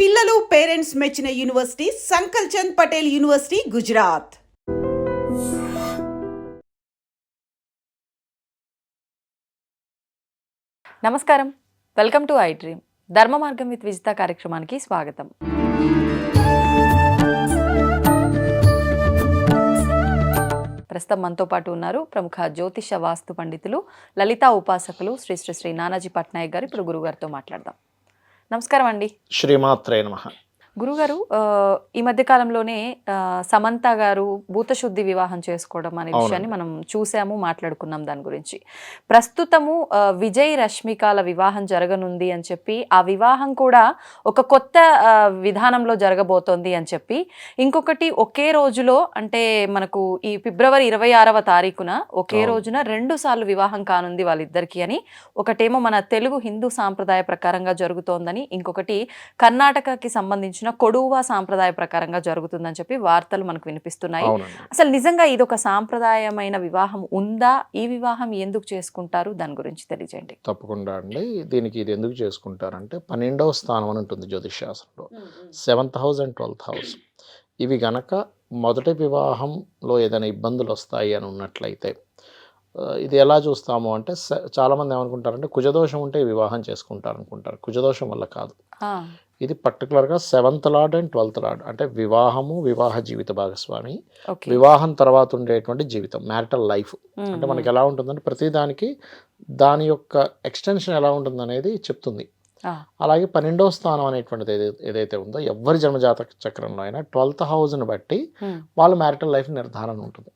పిల్లలు పేరెంట్స్ మెచ్చిన university సంకల్ Chand Patel university Gujarat. నమస్కారం, వెల్కమ్ టు ఐ డ్రీమ్. ధర్మ మార్గం విత్ విజిత కార్యక్రమానికి స్వాగతం. ప్రస్తుతం మనతో పాటు ఉన్నారు ప్రముఖ జ్యోతిష వాస్తు పండితులు, లలితా ఉపాసకులు శ్రీ శ్రీ శ్రీ నానాజీ పట్నాయక్ గారు. ఇప్పుడు గురుగారితో మాట్లాడదాం. నమస్కారం అండి. శ్రీమాత్రే నమః. గురుగారు, ఈ మధ్య కాలంలోనే సమంత గారు భూతశుద్ధి వివాహం చేసుకోవడం అనే విషయాన్ని మనం చూసాము, మాట్లాడుకున్నాం దాని గురించి. ప్రస్తుతము విజయ్ రష్మికల వివాహం జరగనుంది అని చెప్పి, ఆ వివాహం కూడా ఒక కొత్త విధానంలో జరగబోతోంది అని చెప్పి, ఇంకొకటి ఒకే రోజులో అంటే మనకు ఈ ఫిబ్రవరి 26వ తారీఖున ఒకే రోజున 2 సార్లు వివాహం కానుంది వాళ్ళిద్దరికి అని, ఒకటేమో మన తెలుగు హిందూ సాంప్రదాయ ప్రకారంగా జరుగుతోందని, ఇంకొకటి కర్ణాటకకి సంబంధించిన కొడువా సాంప్రదాయ ప్రకారంగా జరుగుతుందని చెప్పి వార్తలు మనకు వినిపిస్తున్నాయి. అసలు నిజంగా ఇది ఒక సాంప్రదాయమైన వివాహం ఉందా? ఈ వివాహం ఎందుకు చేసుకుంటారు? దాని గురించి తెలియజేయండి. తప్పకుండా అండి. దీనికి ఇది ఎందుకు చేసుకుంటారంటే 12వ స్థానం అని ఉంటుంది జ్యోతిష్ శాస్త్రంలో. 7th house and 12th house. ఇవి గనక మొదటి వివాహంలో ఏదైనా ఇబ్బందులు వస్తాయి అని ఉన్నట్లయితే ఇది ఎలా చూస్తాము అంటే, చాలామంది ఏమనుకుంటారంటే కుజదోషం ఉంటే వివాహం చేసుకుంటారు అనుకుంటారు. కుజదోషం వల్ల కాదు. ఇది పర్టికులర్గా 7th lord and 12th lord అంటే వివాహము, వివాహ జీవిత భాగస్వామి, వివాహం తర్వాత ఉండేటువంటి జీవితం, మ్యారిటల్ లైఫ్. అంటే మనకి ఎలా ఉంటుందంటే ప్రతిదానికి దాని యొక్క ఎక్స్టెన్షన్ ఎలా ఉంటుంది అనేది చెప్తుంది. అలాగే 12వ స్థానం అనేటువంటిది ఏదైతే ఉందో ఎవరి జన్మజాతక చక్రంలో అయినా 12th హౌస్ని బట్టి వాళ్ళ మ్యారిటల్ లైఫ్ నిర్ధారణ ఉంటుంది.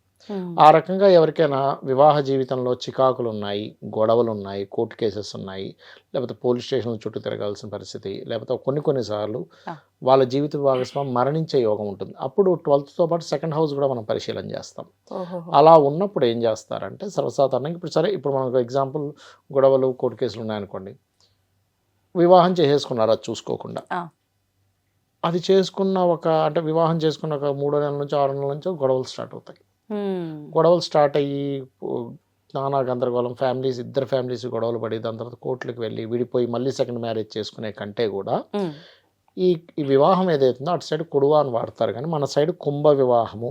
ఆ రకంగా ఎవరికైనా వివాహ జీవితంలో చికాకులు ఉన్నాయి, గొడవలు ఉన్నాయి, కోర్టు కేసెస్ ఉన్నాయి, లేకపోతే పోలీస్ స్టేషన్ల చుట్టూ తిరగాల్సిన పరిస్థితి, లేకపోతే కొన్నిసార్లు వాళ్ళ జీవిత భాగస్వామి మరణించే యోగం ఉంటుంది. అప్పుడు 12th పాటు 2nd హౌస్ కూడా మనం పరిశీలన చేస్తాం. అలా ఉన్నప్పుడు ఏం చేస్తారంటే సర్వసాధారణంగా ఇప్పుడు మనకు ఎగ్జాంపుల్ గొడవలు, కోర్టు కేసులు ఉన్నాయనుకోండి, వివాహం చేసేసుకున్నారు అది చూసుకోకుండా. అది చేసుకున్న అంటే వివాహం చేసుకున్న ఒక 3 నెలల నుంచి 6 నెలల నుంచి గొడవలు స్టార్ట్ అవుతాయి. గొడవలు స్టార్ట్ అయ్యి నానా గందరగోళం, ఇద్దరు ఫ్యామిలీస్ గొడవలు పడి దాని తర్వాత కోర్టులకు వెళ్ళి విడిపోయి మళ్ళీ సెకండ్ మ్యారేజ్ చేసుకునే కంటే కూడా ఈ వివాహం ఏదైతుందో అటు సైడ్ కుడువా అని వాడతారు, కానీ మన సైడ్ కుంభ వివాహము,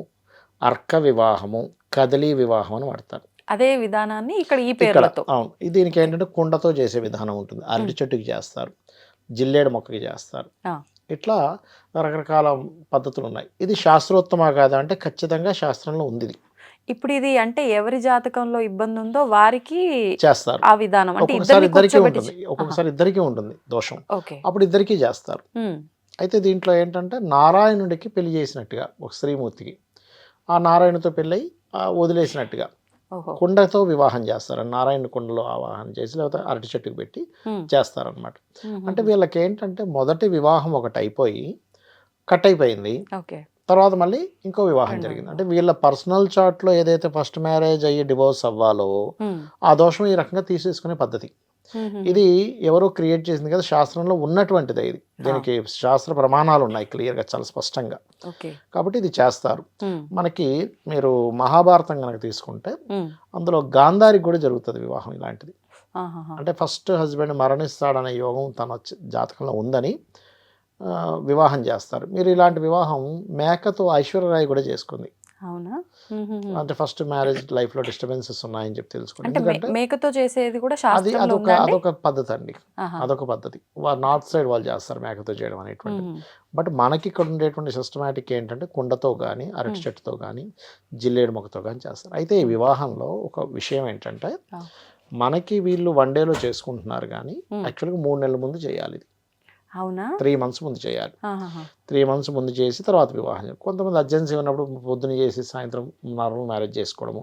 అర్క వివాహము, కదలీ వివాహం అని వాడతారు. అదే విధానాన్ని ఇక్కడ ఈ పేర్లతో. అవును. దీనికి ఏంటంటే కుండతో చేసే విధానం ఉంటుంది. అరటి చెట్టుకి చేస్తారు, జిల్లేడు మొక్కకి చేస్తారు. ఇట్లా రకరకాల పద్ధతులు ఉన్నాయి. ఇది శాస్త్రోత్తమ కాదా అంటే ఖచ్చితంగా శాస్త్రంలో ఉంది. ఇప్పుడు ఇది అంటే ఎవరి జాతకంలో ఇబ్బంది ఉందో వారికి చేస్తారు ఆ విధానం. అంటే ఒక్కొక్కసారి ఇద్దరికీ ఉంటుంది, ఒక్కొక్కసారి ఇద్దరికీ ఉంటుంది దోషం, అప్పుడు ఇద్దరికీ చేస్తారు. అయితే దీంట్లో ఏంటంటే నారాయణుడికి పెళ్లి చేసినట్టుగా ఒక శ్రీమూర్తికి, ఆ నారాయణుడితో పెళ్ళి వదిలేసినట్టుగా కుండతో వివాహం చేస్తారు. నారాయణ కుండలో ఆవాహన చేసి లేకపోతే అరటి చెట్టుకు పెట్టి చేస్తారనమాట. అంటే వీళ్ళకి ఏంటంటే మొదటి వివాహం ఒకటి అయిపోయి కట్ అయిపోయింది, తర్వాత మళ్ళీ ఇంకో వివాహం జరిగింది. అంటే వీళ్ళ పర్సనల్ చార్ట్లో ఏదైతే ఫస్ట్ మ్యారేజ్ అయ్యి డివోర్స్ అవ్వాలో ఆ దోషం ఈ రకంగా తీసేసుకునే పద్ధతి. ఇది ఎవరో క్రియేట్ చేసింది కదా, శాస్త్రంలో ఉన్నటువంటిదే ఇది. దీనికి శాస్త్ర ప్రమాణాలు ఉన్నాయి క్లియర్గా, చాలా స్పష్టంగా. కాబట్టి ఇది చేస్తారు. మనకి మీరు మహాభారతం కనుక తీసుకుంటే అందులో గాంధారికి కూడా జరుగుతుంది వివాహం ఇలాంటిది. అంటే ఫస్ట్ హస్బెండ్ మరణిస్తాడనే యోగం తన జాతకంలో ఉందని వివాహం చేస్తారు. మీరు ఇలాంటి వివాహం మేకతో ఐశ్వర్యరాయ్ కూడా చేసుకుంది. అవునా? అంటే ఫస్ట్ మ్యారేజ్ లైఫ్ లో డిస్టర్బెన్సెస్ ఉన్నాయని చెప్పి తెలుసుకోండి. ఎందుకంటే మేకతో చేసేది కూడా అదొక పద్ధతి అండి, అదొక పద్ధతి. నార్త్ సైడ్ వాళ్ళు చేస్తారు మేకతో చేయడం అనేటువంటి. బట్ మనకి ఇక్కడ ఉండేటువంటి సిస్టమేటిక్ ఏంటంటే కుండతో కానీ, అరటి చెట్టుతో కానీ, జిల్లేడు మొక్కతో కానీ చేస్తారు. అయితే ఈ వివాహంలో ఒక విషయం ఏంటంటే మనకి వీళ్ళు 1 డేలో చేసుకుంటున్నారు, కానీ యాక్చువల్గా 3 నెలల ముందు చేయాలి. అవునా? 3 months ముందు చేయాలి. 3 months ముందు చేసి తర్వాత వివాహం. కొంతమంది అర్జెన్సీ ఉన్నప్పుడు పొద్దున చేసి సాయంత్రం నార్మల్ మ్యారేజ్ చేసుకోవడము,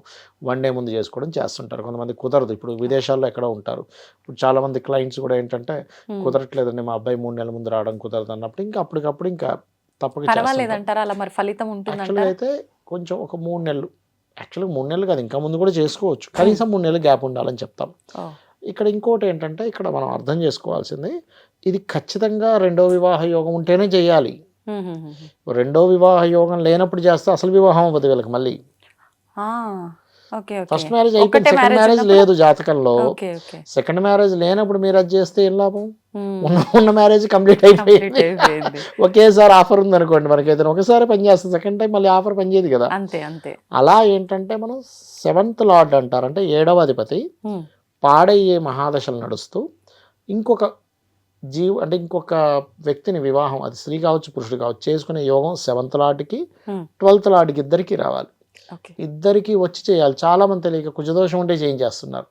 1 day ముందు చేసుకోవడం చేస్తుంటారు. కొంతమంది కుదరదు, ఇప్పుడు విదేశాల్లో ఎక్కడో ఉంటారు. ఇప్పుడు చాలామంది క్లయింట్స్ కూడా ఏంటంటే కుదరట్లేదండి మా అబ్బాయి 3 నెలల ముందు రావడం కుదరదు అన్నప్పుడు ఇంకా అప్పటికప్పుడు ఇంకా తప్పక పర్వాలేదంటారా? అలా మరి ఫలితం ఉంటుంది? యాక్చువల్గా అయితే కొంచెం ఒక 3 నెలలు, యాక్చువల్గా 3 నెలలు కాదు ఇంకా ముందు కూడా చేసుకోవచ్చు, కనీసం 3 నెలలు గ్యాప్ ఉండాలని చెప్తాం. ఇక్కడ ఇంకోటి ఏంటంటే ఇక్కడ మనం అర్థం చేసుకోవాల్సింది, ఇది ఖచ్చితంగా 2వ వివాహ యోగం ఉంటేనే చేయాలి. 2వ వివాహ యోగం లేనప్పుడు చేస్తే అసలు వివాహం అవ్వదు వీళ్ళకి. మళ్ళీ ఓకే ఓకే ఫస్ట్ మ్యారేజ్ అయిపోయింది, ఒకటే సెకండ్ మ్యారేజ్ మ్యారేజ్ లేదు జాతకంలో. ఓకే ఓకే సెకండ్ మ్యారేజ్ లేనప్పుడు మీరు అది చేస్తే ఏం లాభం? ఉన్న మ్యారేజ్ కంప్లీట్ అయిపోయింది. అయిపోయింది. ఒకేసారి ఆఫర్ ఉంది అనుకోండి, మనకి ఏదైనా ఒకసారి పనిచేస్తుంది, సెకండ్ టైం మళ్ళీ ఆఫర్ పనిచేయదు కదా. అంతే అంతే. అలా ఏంటంటే మనం 7th లార్డ్ అంటారు, అంటే 7వ అధిపతి పాడయ్యే మహాదశలు నడుస్తూ ఇంకొక అంటే ఇంకొక వ్యక్తిని వివాహం, అది స్త్రీ కావచ్చు పురుషుడు కావచ్చు, చేసుకునే యోగం 7th లార్డ్కి 12th లార్డ్కి ఇద్దరికి రావాలి. ఇద్దరికి వచ్చి చేయాలి. చాలా మంది తెలియక కుజదోషం ఉంటే చేయించేస్తున్నారు,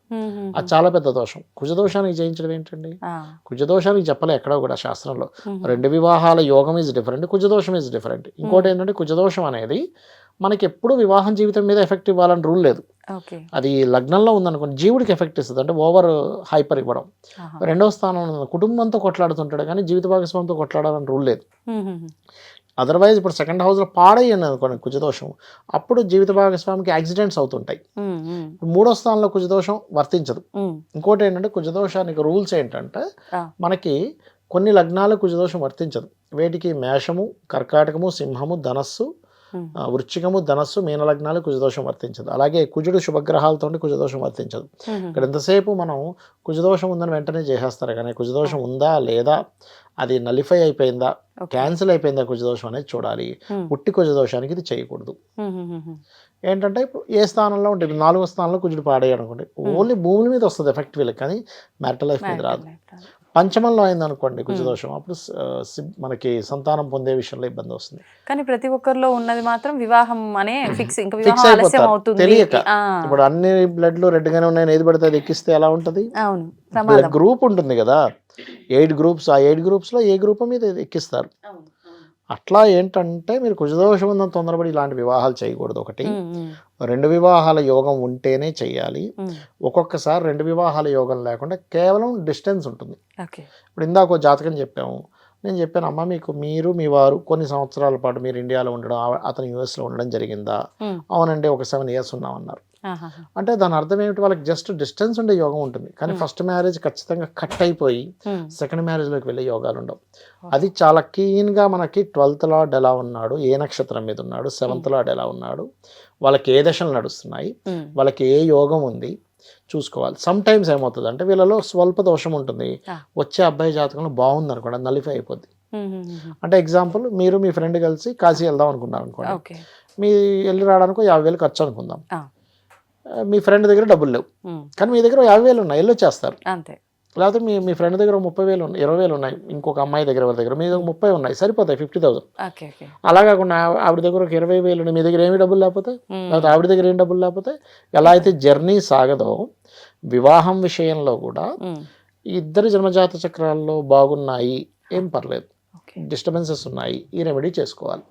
అది చాలా పెద్ద దోషం. కుజదోషానికి చేయించడం ఏంటండి? కుజదోషానికి చెప్పలే ఎక్కడో కూడా శాస్త్రంలో. 2 వివాహాల యోగం ఈజ్ డిఫరెంట్, కుజదోషం ఈజ్ డిఫరెంట్. ఇంకోటి ఏంటంటే కుజదోషం అనేది మనకి ఎప్పుడు వివాహం జీవితం మీద ఎఫెక్ట్ ఇవ్వాలని రూల్ లేదు. అది లగ్నంలో ఉందనుకోండి జీవుడికి ఎఫెక్ట్ ఇస్తుంది, అంటే ఓవర్ హైపర్ ఇవ్వడం. 2వ స్థానంలో కుటుంబంతో కొట్లాడుతుంటాడు కానీ జీవిత భాగస్వామితో కొట్లాడాలని రూల్ లేదు. అదర్వైజ్ ఇప్పుడు 2nd హౌస్లో పాడయ్యింది అనుకోండి కుజదోషం, అప్పుడు జీవిత భాగస్వామికి యాక్సిడెంట్స్ అవుతుంటాయి. 3వ స్థానంలో కుజదోషం వర్తించదు. ఇంకోటి ఏంటంటే కుజదోషానికి రూల్స్ ఏంటంటే మనకి కొన్ని లగ్నాలు కుజదోషం వర్తించదు. వేటికి? మేషము, కర్కాటకము, సింహము, ధనస్సు, వృశ్చికము, ధనస్సు, మీన లగ్నాలు కుజదోషం వర్తించదు. అలాగే కుజుడు శుభగ్రహాలతో కుజదోషం వర్తించదు. ఇక్కడ ఎంతసేపు మనం కుజదోషం ఉందని వెంటనే చేసేస్తారు, కానీ కుజదోషం ఉందా లేదా, అది నలిఫై అయిపోయిందా, క్యాన్సిల్ అయిపోయిందా కుజదోషం అనేది చూడాలి. పుట్టి కుజదోషానికి ఇది చేయకూడదు. ఏంటంటే ఇప్పుడు ఏ స్థానంలో ఉంటుంది, 4వ స్థానంలో కుజుడు పాడేయడం అనుకోండి, ఓన్లీ భూముల మీద వస్తుంది ఎఫెక్ట్ వీళ్ళకి, కానీ మ్యారిటల్ లైఫ్ మీద రాదు. పంచమంలో అయింది అనుకోండి కుజదోషం, అప్పుడు మనకి సంతానం పొందే విషయంలో ఇబ్బంది వస్తుంది. కానీ ప్రతి ఒక్కరిలో ఉన్నది మాత్రం వివాహం అనే ఫిక్స్ అయిపోతారు తెలియక. ఇప్పుడు అన్ని బ్లడ్లు రెడ్ గానే ఉన్నాయని ఏది పడితే అది ఎక్కిస్తే ఎలా ఉంటది? గ్రూప్ ఉంటుంది కదా, 8 గ్రూప్స్, ఆ 8 గ్రూప్స్లో ఏ గ్రూప్ మీద ఎక్కిస్తారు. అట్లా ఏంటంటే మీరు కుజదోషం ఉందని తొందరపడి ఇలాంటి వివాహాలు చేయకూడదు. ఒకటి, 2 వివాహాల యోగం ఉంటేనే చెయ్యాలి. ఒక్కొక్కసారి 2 వివాహాల యోగం లేకుండా కేవలం డిస్టెన్స్ ఉంటుంది. ఇప్పుడు ఇందాక జాతకం చెప్పాము, నేను చెప్పాను అమ్మ మీకు మీరు మీ వారు కొన్ని సంవత్సరాల పాటు మీరు ఇండియాలో ఉండడం, అతను యుఎస్లో ఉండడం జరిగిందా? అవునండి, ఒక 7 years ఉన్నామన్నారు. అంటే దాని అర్థం ఏమిటి? వాళ్ళకి జస్ట్ డిస్టెన్స్ ఉండే యోగం ఉంటుంది, కానీ ఫస్ట్ మ్యారేజ్ ఖచ్చితంగా కట్ అయిపోయి సెకండ్ మ్యారేజ్లోకి వెళ్ళే యోగాలు ఉండవు. అది చాలా క్లీన్గా మనకి 12th లార్డ్ ఎలా ఉన్నాడు, ఏ నక్షత్రం మీద ఉన్నాడు, 7th లార్డ్ ఎలా ఉన్నాడు, వాళ్ళకి ఏ దశలు నడుస్తున్నాయి, వాళ్ళకి ఏ యోగం ఉంది చూసుకోవాలి. సమ్ టైమ్స్ ఏమవుతుంది అంటే వీళ్ళలో స్వల్ప దోషం ఉంటుంది, వచ్చే అబ్బాయి జాతకంలో బాగుంది అనుకోండి, నలిఫై అయిపోద్ది. అంటే ఎగ్జాంపుల్, మీరు మీ ఫ్రెండ్ కలిసి కాశీ వెళ్దాం అనుకున్నారు అనుకోండి, మీ వెళ్ళి రావడానికి 50,000 ఖర్చు అనుకుందాం. మీ ఫ్రెండ్ దగ్గర డబ్బులు లేవు, కానీ మీ దగ్గర 50,000 ఉన్నాయి, వెళ్ళొచ్చేస్తారు. లేకపోతే మీ ఫ్రెండ్ దగ్గర 30,000 ఉన్నాయి, 20,000 ఉన్నాయి, ఇంకొక అమ్మాయి దగ్గర వాళ్ళ దగ్గర మీ దగ్గర 30 ఉన్నాయి, సరిపోతాయి 50,000. అలా కాకుండా ఆవిడ దగ్గర ఒక 20,000 ఉన్నాయి, మీ దగ్గర ఏమి డబ్బులు లేకపోతే, లేకపోతే ఆవిడ దగ్గర ఏం డబ్బులు లేకపోతే, ఎలా అయితే జర్నీ సాగదో వివాహం విషయంలో కూడా ఈ ఇద్దరు జన్మజాత చక్రాల్లో బాగున్నాయి, ఏం పర్లేదు, డిస్టర్బెన్సెస్ ఉన్నాయి, ఈ రెమెడీ చేసుకోవాలి.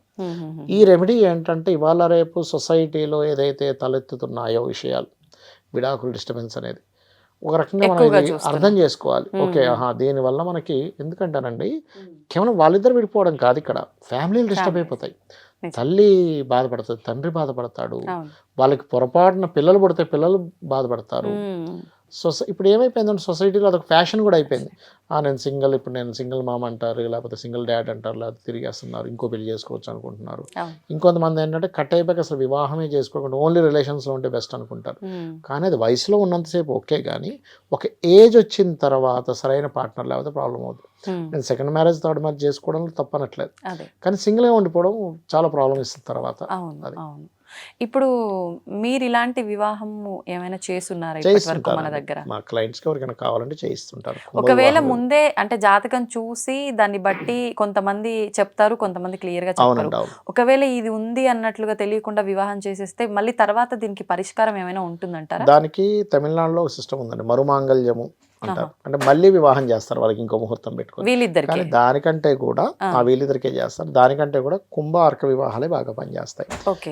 ఈ రెమెడీ ఏంటంటే ఇవాళ రేపు సొసైటీలో ఏదైతే తలెత్తుతున్నాయో విషయాలు, విడాకులు డిస్టర్బెన్స్ అనేది ఒక రకంగా మనం అర్థం చేసుకోవాలి. ఓకే, దీనివల్ల మనకి ఎందుకంటానండి, కేవలం వాళ్ళిద్దరు విడిపోవడం కాదు, ఇక్కడ ఫ్యామిలీలు డిస్టర్బ్ అయిపోతాయి. తల్లి బాధపడుతుంది, తండ్రి బాధపడతాడు, వాళ్ళకి పొరపాటున పిల్లలు పుడితే పిల్లలు బాధపడతారు. ఇప్పుడు ఏమైపోయిందంటే సొసైటీలో అదొక ఫ్యాషన్ కూడా అయిపోయింది. నేను సింగిల్, ఇప్పుడు నేను సింగిల్ మామ అంటారు, లేకపోతే సింగిల్ డాడ్ అంటారు, లేకపోతే తిరిగేస్తున్నారు, ఇంకో పెళ్లి చేసుకోవచ్చు అనుకుంటున్నారు. ఇంకొంతమంది ఏంటంటే కట్ అయిపోయాక అసలు వివాహమే చేసుకోకుండా ఓన్లీ రిలేషన్స్లో ఉంటే బెస్ట్ అనుకుంటారు. కానీ అది వయసులో ఉన్నంతసేపు ఓకే, కానీ ఒక ఏజ్ వచ్చిన తర్వాత సరైన పార్ట్నర్ లేకపోతే ప్రాబ్లం అవుతుంది. నేను సెకండ్ మ్యారేజ్, థర్డ్ మ్యారేజ్ చేసుకోవడంలో తప్పనట్లేదు, కానీ సింగిల్గా ఉండిపోవడం చాలా ప్రాబ్లం ఇస్తుంది తర్వాత. అది ఇప్పుడు మీరు ఇలాంటి వివాహం ఏమైనా చేస్తున్నారా మన దగ్గర? మా క్లయింట్స్కి ఎవరికైనా కావాలంటే చేయిస్తుంటారు. ఒకవేళ ముందే అంటే జాతకం చూసి దాన్ని బట్టి కొంతమంది చెప్తారు, కొంతమంది క్లియర్ గా చెప్తారు. ఒకవేళ ఇది ఉంది అన్నట్లుగా తెలియకుండా వివాహం చేసేస్తే మళ్ళీ తర్వాత దీనికి పరిష్కారం ఏమైనా ఉంటుందంటారా? దానికి తమిళనాడులో ఒక సిస్టమ్ ఉందండి, మరుమాంగళ్యము అంటారు. అంటే మళ్ళీ వివాహం చేస్తారు వాళ్ళకి ఇంకో ముహూర్తం పెట్టుకొని, కానీ దానికంటే కూడా వీళ్ళిద్దరికే చేస్తారు. దానికంటే కూడా కుంభ అర్క వివాహాలే బాగా పనిచేస్తాయి.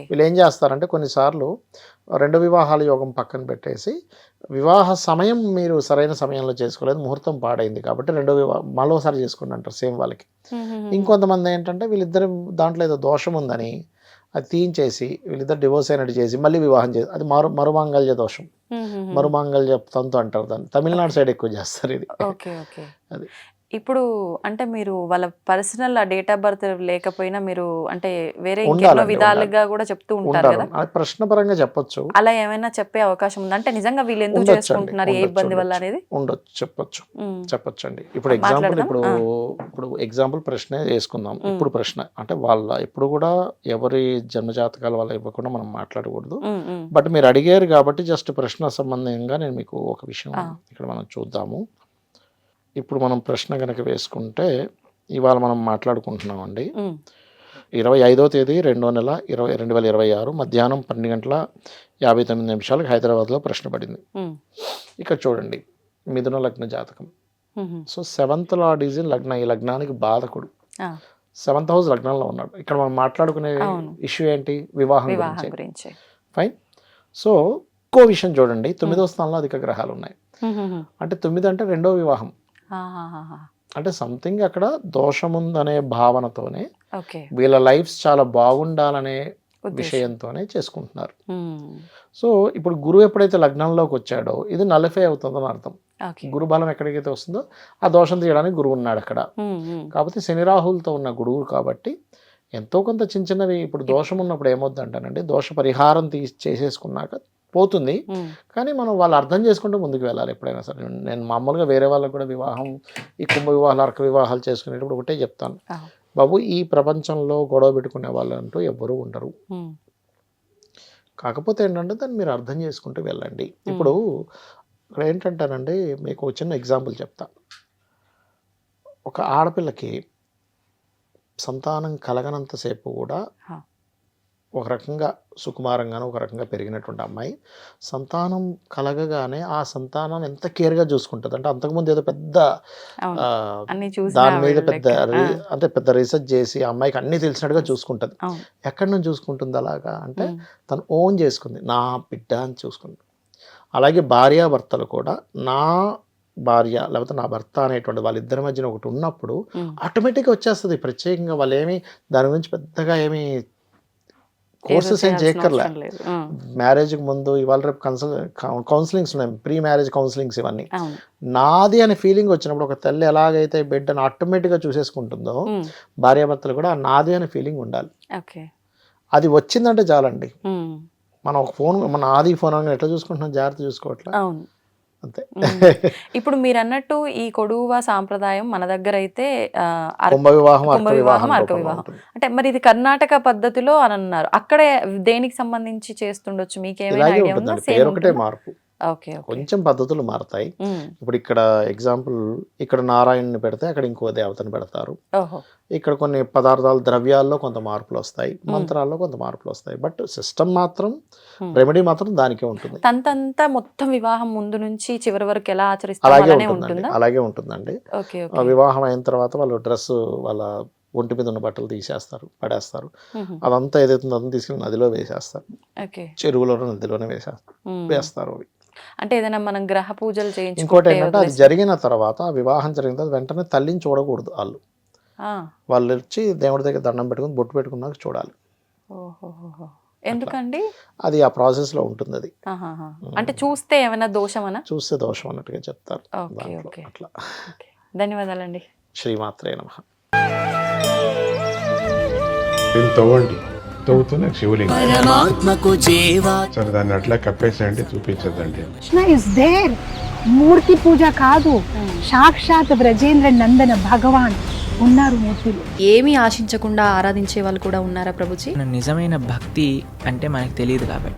వీళ్ళు ఏం చేస్తారంటే కొన్నిసార్లు 2 వివాహాల యోగం పక్కన పెట్టేసి, వివాహ సమయం మీరు సరైన సమయంలో చేసుకోలేదు, ముహూర్తం పాడైంది కాబట్టి 2వ వివాహం మరోసారి చేసుకోండి అంటారు సేమ్ వాళ్ళకి. ఇంకొంతమంది ఏంటంటే వీళ్ళిద్దరు దాంట్లో ఏదో దోషం ఉందని అది తీయించేసి వీళ్ళిద్దరు డివోర్స్ అయినట్టు చేసి మళ్ళీ వివాహం చేసి, అది మరుమాంగళ్య దోషం, మరుమాంగళ్య తంతు అంటారు దాన్ని. తమిళనాడు సైడ్ ఎక్కువ చేస్తారు ఇది. అది ఇప్పుడు అంటే మీరు వాళ్ళ పర్సనల్ డేట్ ఆఫ్ బర్త్ లేకపోయినా మీరు అంటే వేరే ఇంకెన్నో ఉండాలండి, విధాలుగా కూడా చెప్తూ ఉంటారు ఉండాలి. కదా, అది ప్రశ్నపరంగా చెప్పొచ్చు. అలా ఏమైనా చెప్పే అవకాశం ఉందా? అంటే నిజంగా వీళ్ళు ఎందుకు ఉండొచ్చండి, చేసుకుంటున్నారు, ఏ ఇబ్బంది వల్ల అనేది ఉండొచ్చు, చెప్పొచ్చు, ఉమ్. చెప్పొచ్చండి. ఇప్పుడు ఎగ్జాంపుల్ మాట్లాడదాం. ఇప్పుడు ఎగ్జాంపుల్ ప్రశ్న వేసుకుందాం. ఇప్పుడు ప్రశ్న అంటే వాళ్ళ ఎప్పుడు కూడా ఎవరి జన్మజాతకాల వల్ల ఇవ్వకుండా మనం మాట్లాడకూడదు. ఉమ్, ఉమ్. బట్ మీరు అడిగారు కాబట్టి జస్ట్ ప్రశ్న సంబంధంగా నేను మీకు ఒక విషయం ఇక్కడ మనం చూద్దాము. ఇప్పుడు మనం ప్రశ్న కనుక వేసుకుంటే ఇవాళ మనం మాట్లాడుకుంటున్నామండి. ఉమ్. 25వ తేదీ 2వ నెల 2026 మధ్యాహ్నం 12:59 హైదరాబాద్లో ప్రశ్న పడింది. ఉమ్. ఇక్కడ చూడండి, మిథున లగ్న జాతకం. Um. So 7th lord is in lagna, ఈ లగ్నానికి బాధకుడు. ఆ, 7th హౌస్ లగ్నంలో ఉన్నాడు. ఇక్కడ మనం మాట్లాడుకునే అవును. ఇష్యూ ఏంటి? వివాహం వివాహం గురించి. గురించి. ఫైన్. సో ఇంకో విషయం చూడండి, 9వ స్థానంలో అధిక గ్రహాలు ఉన్నాయి. ఉమ్, ఉమ్, ఉమ్. అంటే 9 అంటే రెండో వివాహం. ఆహాహాహా. అంటే సంథింగ్ అక్కడ దోషముందనే భావనతోనే ఓకే. వీళ్ళ లైఫ్స్ చాలా బాగుండాలనే ఉద్దేశం. విషయంతోనే చేసుకుంటున్నారు. ఉమ్. సో ఇప్పుడు గురువు ఎప్పుడైతే లగ్నంలోకి వచ్చాడో ఇది నలిఫై అవుతుందని అర్థం. ఓకే. గురు బలం ఎక్కడికైతే వస్తుందో ఆ దోషం తీయడానికి గురువు ఉన్నాడు అక్కడ. ఉమ్, ఉమ్. కాకపోతే శని రాహులతో ఉన్న గురువు కాబట్టి ఎంతో కొంత చిన్న చిన్నవి ఇప్పుడు దోషం ఉన్నప్పుడు ఏమొద్దు అంటానండి, దోష పరిహారం చేసేసుకున్నాక పోతుంది. ఉమ్. కానీ మనం వాళ్ళు అర్థం చేసుకుంటూ ముందుకు వెళ్ళాలి ఎప్పుడైనా సరే. నేను మామూలుగా వేరే వాళ్ళకి కూడా వివాహం, ఈ కుంభ వివాహాలు, అర్క వివాహాలు చేసుకునేటప్పుడు ఒకటే చెప్తాను, ఆ. బాబు ఈ ప్రపంచంలో గొడవ పెట్టుకునే వాళ్ళు అంటూ ఎవ్వరూ ఉండరు. ఉమ్. కాకపోతే ఏంటంటే దాన్ని మీరు అర్థం చేసుకుంటూ వెళ్ళండి. ఇప్పుడు ఇక్కడ ఏంటంటానండి, మీకు ఒక చిన్న ఎగ్జాంపుల్ చెప్తా. ఒక ఆడపిల్లకి సంతానం కలగనంతసేపు కూడా హా. ఒక రకంగా సుకుమారంగానే ఒక రకంగా పెరిగినటువంటి అమ్మాయి సంతానం కలగగానే ఆ సంతానాన్ని ఎంత కేర్గా చూసుకుంటుంది అంటే, అంతకుముందు ఏదో పెద్ద అవును. ఆ, అన్ని చూసి దాని మీద రావాలి పెద్ద లెక్క. అంటే పెద్ద రీసెర్చ్ చేసి ఆ అమ్మాయికి అన్ని తెలిసినట్టుగా చూసుకుంటుంది. అవును. ఎక్కడి నుంచి చూసుకుంటుంది అలాగా అంటే ఉమ్. తను ఓన్ చేసుకుంది, నా బిడ్డ అని చూసుకుంది. అలాగే భార్యాభర్తలు కూడా నా భార్య లేకపోతే నా భర్త అనేటువంటి వాళ్ళిద్దరి మధ్యన ఒకటి ఉన్నప్పుడు ఉమ్. ఆటోమేటిక్గా వచ్చేస్తుంది. ప్రత్యేకంగా వాళ్ళు ఏమి దాని గురించి పెద్దగా ఏమి ఏదో కోర్సెస్ ఏం చేయాల్సిన చేయక్కర్లే. అవసరం లేదు. ఉమ్. మ్యారేజ్కి ముందు ఇవాళ రేపు కౌన్సిలింగ్స్ ఉన్నాయి, ప్రీ మ్యారేజ్ కౌన్సిలింగ్స్ ఇవన్నీ. అవును. నాది అనే ఫీలింగ్ వచ్చినప్పుడు ఒక తల్లి ఎలాగైతే బిడ్డను ఆటోమేటిక్గా చూసేసుకుంటుందో ఉమ్. భార్యాభర్తలు కూడా ఆ నాది అనే ఫీలింగ్ ఉండాలి. ఓకే. అది వచ్చిందంటే చాలండి. ఉమ్. మనం ఒక ఫోన్, మన ఆది ఫోన్ అని ఎట్లా చూసుకుంటున్నాం, జాగ్రత్త చూసుకోవట్లే అవును. అంతే. ఇప్పుడు మీరు అన్నట్టు ఈ కొడువ సాంప్రదాయం మన దగ్గర అయితే కుంభ వివాహం, కుంభ అర్క వివాహం, వివాహం అర్క రూపంలో వివాహం. ఉంటుంది. అంటే మరి ఇది కర్ణాటక పద్ధతిలో అని అన్నారు, అక్కడే దేనికి సంబంధించి చేస్తుండొచ్చు, మీకేమైనా ఇలాగే ఐడియా ఉందా? ఉంటుందండి, సేమ్ పేరు ఒకటే ఉంటుందా? మార్పు, ఓకే. ఓకే. కొంచెం పద్ధతులు మారుతాయి. ఉమ్. ఇప్పుడు ఇక్కడ ఎగ్జాంపుల్, ఇక్కడ నారాయణని పెడితే అక్కడ ఇంకో దేవతని పెడతారు. ఓహో. ఇక్కడ కొన్ని పదార్థాలు, ద్రవ్యాల్లో కొంత మార్పులు వస్తాయి, మంత్రాల్లో కొంత మార్పులు వస్తాయి. బట్ సిస్టమ్ మాత్రం, రెమెడీ మాత్రం దానికే ఉంటుంది. తంతంతా మొత్తం వివాహం ముందు నుంచి చివరి వరకు ఎలా ఆచరిస్తారో అలాగే అలానే ఉంటుందండి, ఉంటుందా? అలాగే ఉంటుందండి. ఓకే. ఆ ఓకే. వివాహం అయిన తర్వాత వాళ్ళు డ్రెస్, వాళ్ళ ఒంటి మీద ఉన్న బట్టలు తీసేస్తారు, పడేస్తారు. ఉహు. అదంతా ఏదైతే అదంతా తీసుకెళ్ళి నదిలో వేసేస్తారు, ఓకే. చెరువులోనో నదిలోనే ఉమ్. వేస్తారు అవి. అంటే ఏదైనా మనం గ్రహ పూజలు ఇంకోటి చేయించుకుంటే ఏంటంటే అది జరిగిన తర్వాత, ఆ వివాహం జరిగిన తర్వాత వెంటనే తల్లిని చూడకూడదు. వాళ్ళు వచ్చి దేవుడి దగ్గర దండం పెట్టుకుని బొట్టు పెట్టుకున్నాక చూడాలి. ఓహో. ఎందుకండి? అది ఆ ప్రాసెస్లో ఉంటుంది. అది ఆహాహా. అంటే చూస్తే ఏమైనా దోషమనా? చూస్తే దోషం అన్నట్టుగా చెప్తారు ఓకే. దాంట్లో. ఓకే. అట్లా. ఓకే. ధన్యవాదాలండి. శ్రీమాత్రే నమః. దీన్ని తవ్వండి, తవ్వుతూనే శివలింగం. పరమాత్మకు జీవా సరే దాన్ని అట్లా కప్పేసేయండి, చూపించదండి. Krishna is there. మూర్తి పూజ కాదు, సాక్షాత్ బ్రజేంద్ర నందన భగవాన్ ఉన్నారు మూర్తిలో. ఏమీ ఆశించకుండా ఆరాధించే వాళ్ళు కూడా ఉన్నారా ప్రభుజీ? నిజమైన భక్తి అంటే మనకు తెలియదు కాబట్టి